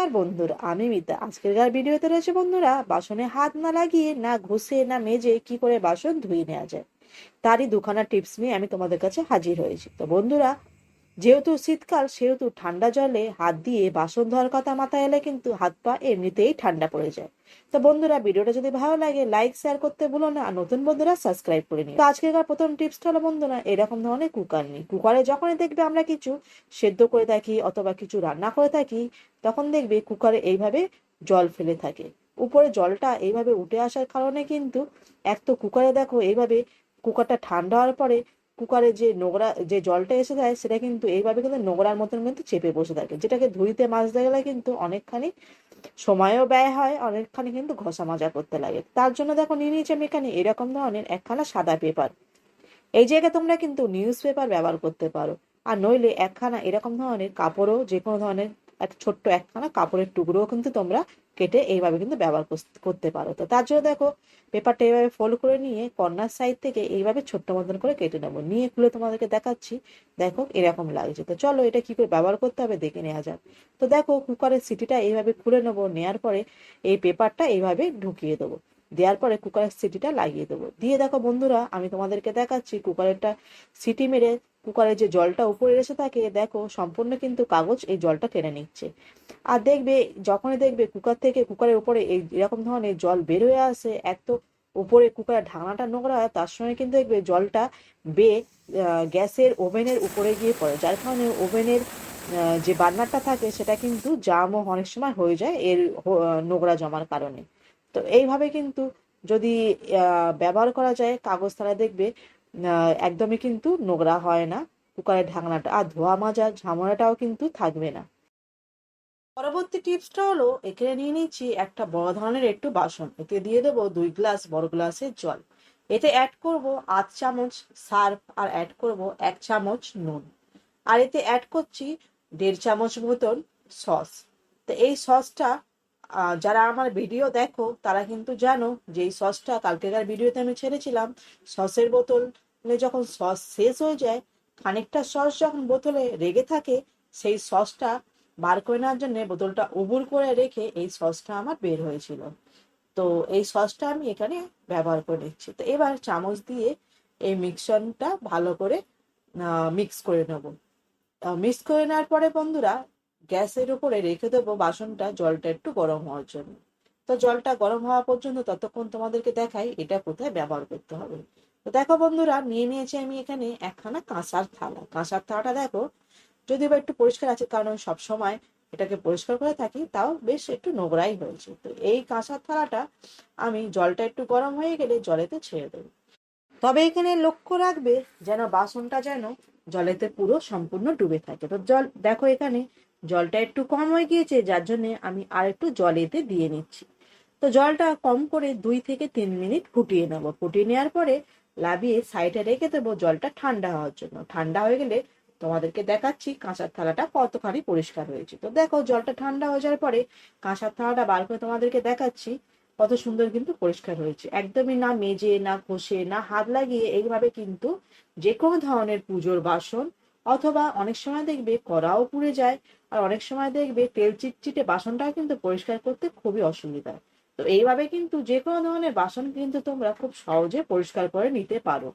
নমস্কার বন্ধুরা, আমি মিতা। আজকের ভিডিওতে রয়েছে বন্ধুরা, বাসনে হাত না লাগিয়ে, না ঘষে, না মেজে কি করে বাসন ধুয়ে নেওয়া যায় তারই দুখানা টিপস নিয়ে আমি তোমাদের কাছে হাজির হয়েছি। তো বন্ধুরা, যেহেতু শীতকাল সেহেতু ঠান্ডা জলে হাত দিয়ে বাসন ধোয়ার কথা মাথায় এলে কিন্তু হাত পা এমনিতেই ঠান্ডা পড়ে যায়। তো বন্ধুরা, ভিডিওটা যদি ভালো লাগে লাইক শেয়ার করতে ভুলো না, আর নতুন বন্ধুরা সাবস্ক্রাইব করে নিও। তো আজকের প্রথম টিপসটা হলো বন্ধুরা, এরকম ধরনের কুকার নেই। কুকারে যখনই দেখবে আমরা কিছু সেদ্ধ করে থাকি অথবা কিছু রান্না করে থাকি, তখন দেখবে কুকারে এইভাবে জল ফেলে থাকে। উপরে জলটা এইভাবে উঠে আসার কারণে কিন্তু এক তো কুকারে দেখো এইভাবে কুকারটা ঠান্ডা হওয়ার পরে কুকারে যে নোংরা যে জলটা এসে যায় সেটা কিন্তু এইভাবে কিন্তু নোংরার মতন কিন্তু চেপে বসে থাকে, যেটাকে ধুইতে মাজতে গেলে কিন্তু অনেকখানি সময়ও ব্যয় হয়, অনেকখানি কিন্তু ঘষা মাজা করতে লাগে। তার জন্য দেখো নিয়ে নিয়েছি আমি এখানে এরকম ধরনের একখানা সাদা পেপার। এই জায়গায় তোমরা কিন্তু নিউজ পেপার ব্যবহার করতে পারো, আর নইলে একখানা এরকম ধরনের কাপড়ও, যে কোনো ধরনের এক ছোট্ট একখানা কাপড়ের টুকরোও কিন্তু তোমরা কেটে এইভাবে কিন্তু ব্যবহার করতে পারো। তো তার জন্য দেখো পেপারটা এইভাবে ফোল্ড করে নিয়ে কর্নার সাইড থেকে এইভাবে ছোট্ট মতন করে কেটে নেবো। নিয়ে খুলে তোমাদেরকে দেখাচ্ছি। দেখো এরকম লাগছে। তো চলো এটা কি করে ব্যবহার করতে হবে দেখে নেওয়া যাক। তো দেখো কুকারের সিটিটা এইভাবে খুলে নেবো। নেওয়ার পরে এই পেপারটা এইভাবে ঢুকিয়ে দেবো। দেওয়ার পরে কুকারের সিটিটা লাগিয়ে দেবো। দিয়ে দেখো বন্ধুরা, আমি তোমাদেরকে দেখাচ্ছি কুকারেরটা সিটি মেরে কুকারের যে জলটা উপরে এসে থাকে, দেখো সম্পূর্ণ কিন্তু কাগজ এই জলটা টেনে নিচ্ছে। আর দেখবে যখনই দেখবে কুকার থেকে কুকারের উপরে এই এরকম ধরনের জল বের হয়ে আসে, এক তো উপরে কুকারের ঢাকনাটা নোংরা হয়, তার সঙ্গে কিন্তু দেখবে জলটা বেয়ে গ্যাসের ওভেনের উপরে গিয়ে পড়ে, যার কারণে ওভেনের যে বার্নারটা থাকে সেটা কিন্তু জামও অনেক সময় হয়ে যায় এর নোংরা জমার কারণে। তো এইভাবে কিন্তু যদি ব্যবহার করা যায় কাগজ, তাহলে দেখবে একদমই কিন্তু নোংরা হয় না কুকারের ঢাকনাটা, আর ধোয়া মাজার ঝামেলাটাও কিন্তু থাকবে না। পরবর্তী টিপসটা হলো, এখানে নিয়ে নিচ্ছি একটা বড় ধরনের একটু বাসন। এতে দিয়ে দেবো 2 গ্লাস বড় গ্লাসের জল। এতে অ্যাড করব 8 চামচ সার্ফ, আর অ্যাড করব 1 চামচ নুন, আর এতে অ্যাড করছি 1.5 চামচ মতন সস। তো এই সসটা যারা আমার ভিডিও দেখো তারা কিন্তু জানো যে এই সসটা কালকেকার ভিডিওতে আমি ছেড়েছিলাম। সসের বোতলে যখন সস শেষ হয়ে যায়, খানিকটা সস যখন বোতলে রেগে থাকে, সেই সসটা বার করে নেওয়ার জন্য বোতলটা উবুর করে রেখে এই সসটা আমার বের হয়েছিল। তো এই সসটা আমি এখানে ব্যবহার করে নিচ্ছি। তো এবার চামচ দিয়ে এই মিক্সচারটা ভালো করে মিক্স করে নেব। মিক্স করে নেওয়ার পরে বন্ধুরা, গ্যাসের উপরে রেখে দেবো বাসনটা জলটা একটু গরম হওয়ার জন্য। তো জলটা গরম হওয়া পর্যন্ত ততক্ষণ তোমাদেরকে দেখাই এটা কোথায় ব্যবহার করতে হবে। তো দেখো বন্ধুরা, নিয়ে নিয়েছি আমি এখানে একখানা কাঁসার থালা। কাঁসার থালাটা দেখো যদিও বা একটু পরিষ্কার আছে, কারণ আমি সবসময় এটাকে পরিষ্কার করে থাকি, তাও বেশ একটু নোংরাই হয়েছে। তো এই কাঁসার থালাটা আমি জলটা একটু গরম হয়ে গেলে জলেতে ছেড়ে দেবো। তবে এখানে লক্ষ্য রাখবে যেন বাসনটা যেন জলেতে পুরো সম্পূর্ণ ডুবে থাকে। তো জল দেখো এখানে জলটা একটু কম হয়ে গিয়েছে, যার জন্য আমি আর একটু জল এতে দিয়ে নিচ্ছি। তো জলটা কম করে 2 থেকে 3 মিনিট ফুটিয়ে নেবো। ফুটিয়ে নেওয়ার পরে লাবিয়ে সাইডে রেখে দেবো জলটা ঠান্ডা হওয়ার জন্য। ঠান্ডা হয়ে গেলে তোমাদেরকে দেখাচ্ছি কাঁসার থালাটা কতখানি পরিষ্কার হয়েছে। তো দেখো জলটা ঠান্ডা হয়ে যাওয়ার পরে কাঁসার থালাটা বার করে তোমাদেরকে দেখাচ্ছি কত সুন্দর কিন্তু পরিষ্কার হয়েছে। একদমই না মেজে, না ঘষে, না হাত লাগিয়ে এইভাবে কিন্তু যে কোনো ধরনের পুজোর বাসন, অথবা অনেক সময় দেখবে কড়াও পুড়ে যায়, আর অনেক সময় দেখবে তেল চিটচিটে বাসনটাও কিন্তু পরিষ্কার করতে খুবই অসুবিধা। তো এইভাবে কিন্তু যে কোনো ধরনের বাসন কিন্তু তোমরা খুব সহজে পরিষ্কার করে নিতে পারো।